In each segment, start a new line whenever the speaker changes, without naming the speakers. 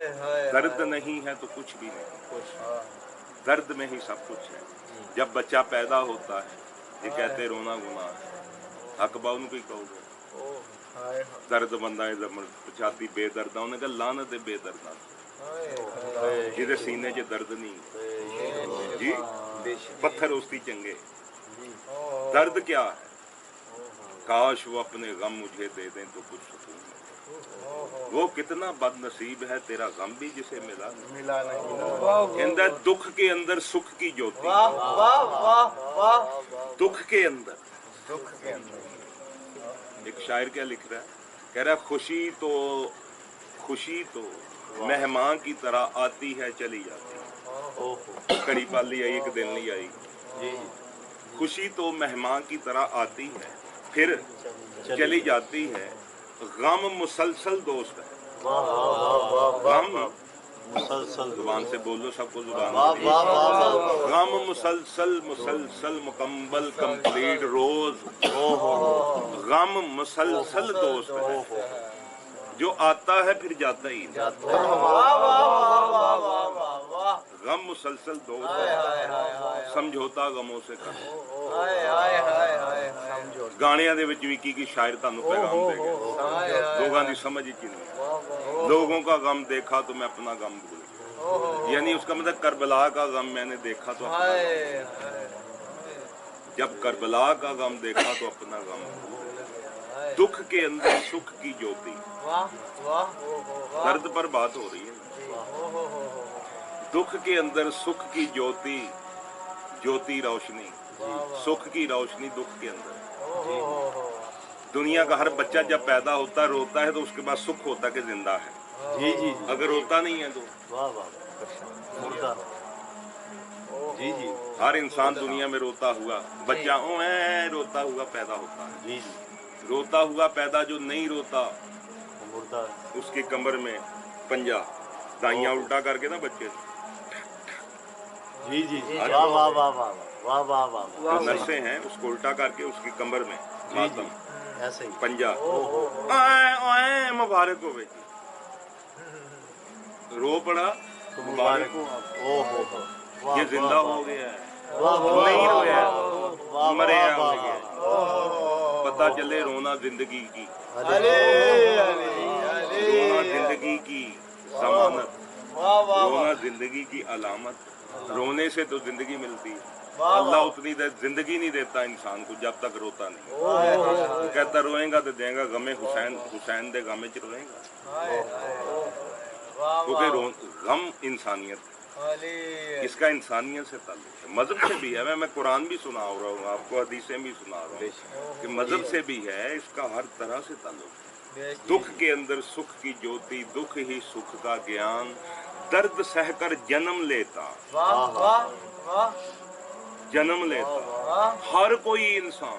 दर्द नहीं है तो कुछ भी नहीं, दर्द में ही सब कुछ है। जब बच्चा पैदा होता है ये कहते रोना गुनाह है, हक बा उन्होंने कहोगे दर्द बंदा छाती बेदर्दा, उन्हें कहा लानत है बेदर्दा जिहदे सीने च दर्द नहीं जी, पत्थर उसकी चंगे। दर्द क्या है? काश वो अपने गम मुझे दे दें तो कुछ सुकून है। वो कितना बदनसीब है तेरा गम भी जिसे मिला नहीं। अंदर दुख के अंदर सुख की ज्योति, दुख के अंदर एक शायर क्या लिख रहा है, कह रहा खुशी तो मेहमान की तरह आती है चली जाती है। कड़ी पाली आई एक दिन नहीं आई। खुशी तो मेहमान की तरह आती है फिर चली जाती है, गम मुसलसल दोस्त है। गम मुसलसल, जुबान से बोलो सबको जुबान। गम मुसलसल मुसलसल मुकम्मल कंप्लीट रोज, गम मुसलसल दोस्त है जो आता है फिर जाता ही नहीं। गम मुसलसल दोस्त है, समझौता गमों से कर। गाणियां दे विच भी की शायर तुहानू पैगाम दे गए, लोगों की समझ ही नहीं। लोगों का गम देखा तो मैं अपना गम भूल गया, यानी उसका मतलब करबला का गम मैंने देखा तो अपना गम। जब करबला का गम देखा तो अपना गम भूल गया। दुख के अंदर सुख की ज्योति, दर्द पर बात हो रही है। दुख के अंदर सुख की ज्योति, ज्योति रोशनी, सुख की रोशनी दुख के अंदर। दुनिया का हर बच्चा जब पैदा होता है रोता है तो उसके बाद सुख होता कि जिंदा है। जी जी, अगर रोता नहीं है तो मुर्दा। जी जी, हर इंसान दुनिया में रोता हुआ बच्चा रोता हुआ पैदा होता है। जी जी, रोता हुआ पैदा जो नहीं रोता मुर्दा, उसकी कमर में पंजा, दाइयां उल्टा करके ना बच्चे। जी जी, वाह वाह वाह वाह वाह वाह वाह, जो नर्सें हैं उसको उल्टा करके उसकी कमर में मातम ऐसे ही पंजा, मुबारक हो बेटी, रो पड़ा तो मुबारक हो। ये जिंदा हो गया है, नहीं रोया मरे हो गया। पता चले रोना जिंदगी की, रोना जिंदगी की जमानत, रोना जिंदगी की अलामत। रोने से तो जिंदगी मिलती है। अल्लाह उतनी देर जिंदगी नहीं देता इंसान को जब तक रोता नहीं। तो कहता रोएगा तो देगा गमे हुसैन, हुसैन दे गमे च रोएगा, क्योंकि गम इंसानियत है। इसका इंसानियत से ताल्लुक है, मजहब से भी है। मैं कुरान भी सुना रहा हूँ आपको, हदीसें भी सुना रहा हूँ कि मजहब से भी है, इसका हर तरह से ताल्लुक है। दुख के अंदर सुख की ज्योति, दुख ही सुख का ज्ञान, दर्द सहकर जन्म लेता, जन्म लेता हर कोई इंसान।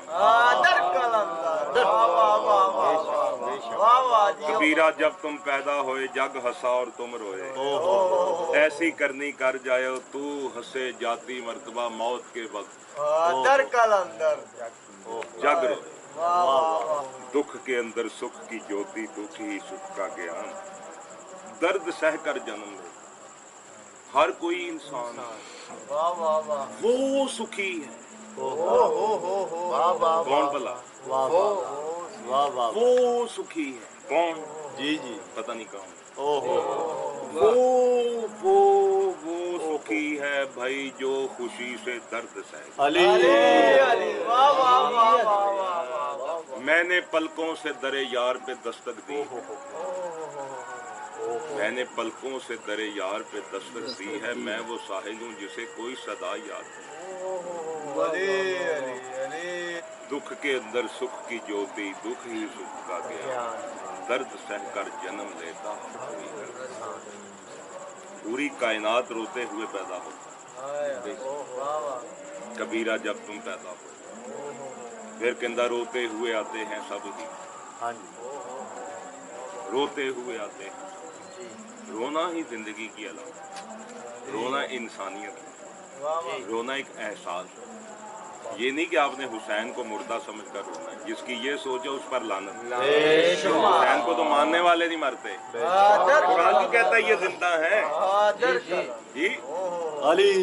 कबीरा जब तुम पैदा होए जग हंसा और तुम रोए, ऐसी करनी कर जाए तू हंसे जाती मर्तबा मौत के वक्त जग रोए। दुख के अंदर सुख की ज्योति, दुख ही सुख का ज्ञान, दर्द सहकर जन्म ले हर कोई इंसान। वो सुखी है कौन भला? वो सुखी है कौन? जी जी, पता नहीं कौन। वो सुखी है भाई जो खुशी से दर्द सहे। मैंने पलकों से दरे यार पे दस्तक दी, मैंने पलकों से दरे यार पे दस्तक दी है, मैं वो साहिल हूँ जिसे कोई सदा याद नहीं। दुख के अंदर सुख की ज्योति, दुख ही सुख का ज्ञान, दर्द सहकर जन्म लेता पूरी कायनात रोते हुए पैदा होता। कबीरा जब तुम पैदा हो, फिर कहता रोते हुए आते हैं सब ही, रोते हुए आते हैं। रोना ही जिंदगी की अलामत, रोना इंसानियत है, रोना एक एहसास है। ये नहीं कि आपने हुसैन को मुर्दा समझकर रोना है, जिसकी ये सोच है उस पर लानत। हुसैन को तो मानने वाले नहीं मरते, कुरान जो कहता है ये जिंदा है जी,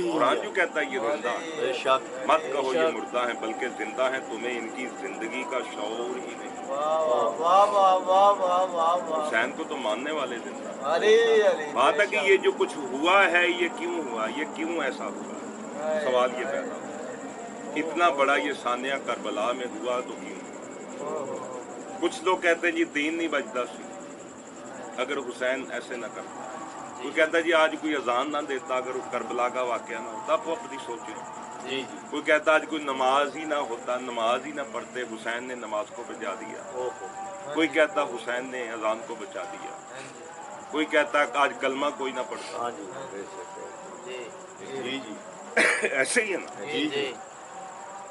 कुरान जो कहता है ये जिंदा है। मत कहो ये मुर्दा है बल्कि जिंदा है, तुम्हें इनकी जिंदगी का शऊर ही नहीं। हुसैन को तो मानने वाले जिंदा। बात है कि ये जो कुछ हुआ है ये क्यों हुआ, ये क्यों ऐसा हुआ, सवाल ये पैदा हुआ। इतना बड़ा ये सानिया करबला में हुआ तो क्यों? कुछ लोग कहते हैं जी दीन नहीं बचता सी अगर हुसैन ऐसे न करता। कोई कहता जी आज कोई अजान ना देता अगर करबला का वाकया ना होता, वो अपनी सोचे। कोई कहता आज कोई नमाज ही ना होता, नमाज ही ना पढ़ते, हुसैन ने नमाज को बचा दिया। कोई कहता हुसैन ने अजान को बचा दिया। कोई कहता आज कलमा कोई ना पढ़ता। ऐसे ही है ना,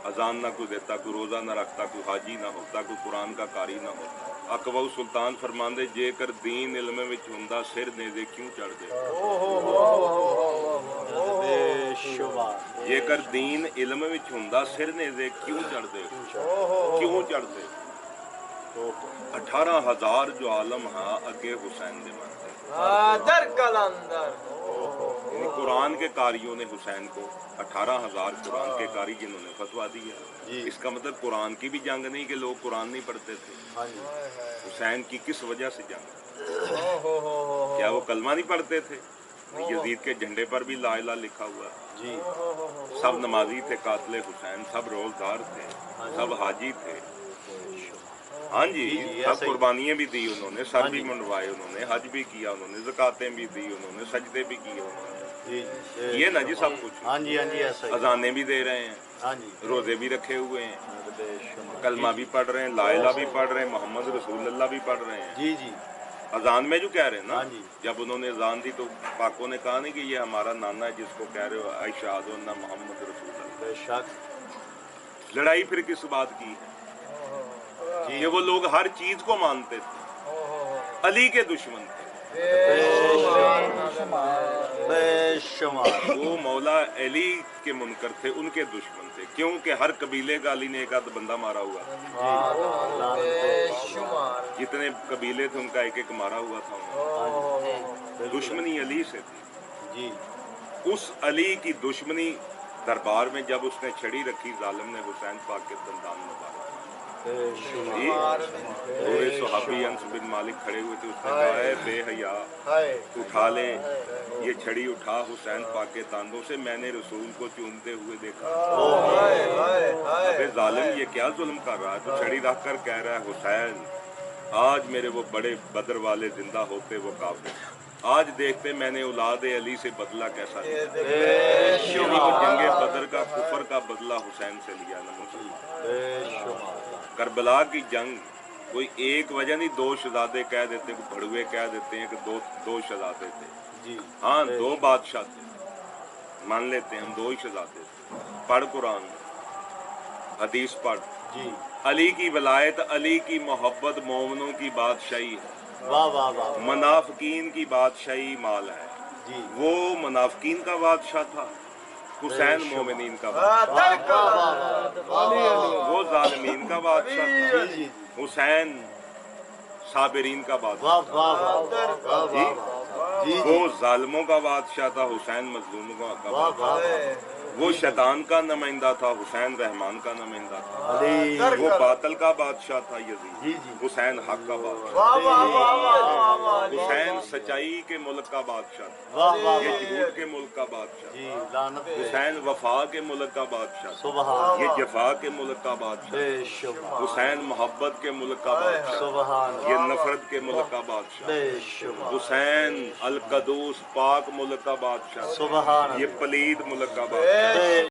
अजान ना कोई देता, कोई रोजा ना रखता, कोई हाजी ना होता, कोई कुरान का कारी ना होता। अकबर सुल्तान फरमांदे जेकर दीन इल्म विच हुंदा सिर नेज़े क्यों चढ़दे। जेकर दीन इल्म विच हुंदा सिर नेज़े क्यों चढ़दे, क्यों चढ़दे। 18,000 जो आलम हा अगे हुसैन दे मनदे। कुरान के कारियों ने हुसैन को 18,000 कुरान के कारी जिन्होंने फतवा दिया। इसका मतलब कुरान की भी जंग नहीं कि लोग कुरान नहीं पढ़ते थे। हुसैन की किस वजह से जंग? क्या वो कलमा नहीं पढ़ते थे? यजीद के झंडे पर भी ला इलाहा लिखा हुआ जी। सब नमाजी थे, कातिल हुसैन, सब रोजगार थे, सब हाजी थे। हाँ जी, सब कुर्बानियाँ भी दी उन्होंने, सर भी मुंडवाए उन्होंने, हज भी किया उन्होंने, ज़कातें भी दी उन्होंने, सजदे भी किए उन्होंने। ये ना जी सब कुछ। हाँ जी, हाँ जी, अजाने भी दे रहे हैं, हाँ जी, रोजे भी रखे हुए हैं, कलमा भी पढ़ रहे हैं, ला इलाहा भी पढ़ रहे हैं, मोहम्मद रसूलुल्लाह भी पढ़ रहे हैं जी जी। अजान में जो कह रहे हैं ना, जब उन्होंने अजान दी तो पाकों ने कहा नहीं कि ये हमारा नाना है जिसको कह रहे हो अशहदु अन्ना मोहम्मद रसूलुल्लाह। लड़ाई फिर किस बात की है? ये वो लोग हर चीज को मानते थे, अली के दुश्मन थे। वो मौला अली के मुनकर थे, उनके दुश्मन थे। क्योंकि हर कबीले का अली ने एक आध बंदा मारा हुआ। जितने कबीले थे उनका एक एक मारा हुआ था। दुश्मनी अली से थी। उस अली की दुश्मनी दरबार में जब उसने छड़ी रखी, जालिम ने हुसैन पाक के दंदान मुबारक। पूरे सहाबी अंस बिन मालिक खड़े हुए थे, उसने कहा है बेहया उठा ले ये छड़ी, उठा हुसैन पाक के तांदों से, मैंने रसूल को चूमते हुए देखा। अबे जालिम ये क्या जुल्म कर रहा है? तो छड़ी रख कर कह रहा है हुसैन आज मेरे वो बड़े बदर वाले जिंदा होते वो काफिर, आज देखते मैंने औलाद अली से बदला कैसा लिया। जंगे बदर का कुफर का बदला हुसैन से लिया ना मुसलमान। करबला की जंग कोई एक वजह नहीं, दो शहजादे कह देते हैं, भड़वे कह देते हैं कि दो शहजादे थे जी। हाँ, दो बादशाह थे, मान लेते हैं हम, दो ही शहजादे थे। पढ़ कुरान, हदीस पढ़ जी। अली की वलायत, अली की मोहब्बत मोमनों की बादशाही है। वाह वाह वाह। मुनाफिकीन की बादशाही माल है जी। वो मुनाफिकीन का बादशाह था, हुसैन मोमिनीन का बादशाह, वो जालिमीन का बादशाह था, हुसैन साबिरीन का बादशाह, वो जालिमों का बादशाह था, हुसैन मजलूमों का बादशाह। वो शैतान का नुमाइंदा था, हुसैन रहमान का नुमाइंदा था। वो बातिल का बादशाह था यजीद, हुसैन हक का बादशाह। हुसैन सच्चाई के मुल्क का बादशाह था, ये झूठ के मुल्क का बादशाह। हुसैन वफा के मुल्क का बादशाह, ये जफा के मुल्क का बादशाह। हुसैन मोहब्बत के मुल्क का बादशाह, ये नफरत के मुल्क का बादशाह। हुसैन अल कदूस पाक मुल्क का बादशाह, ये पलीद मुल्क का बादशाह।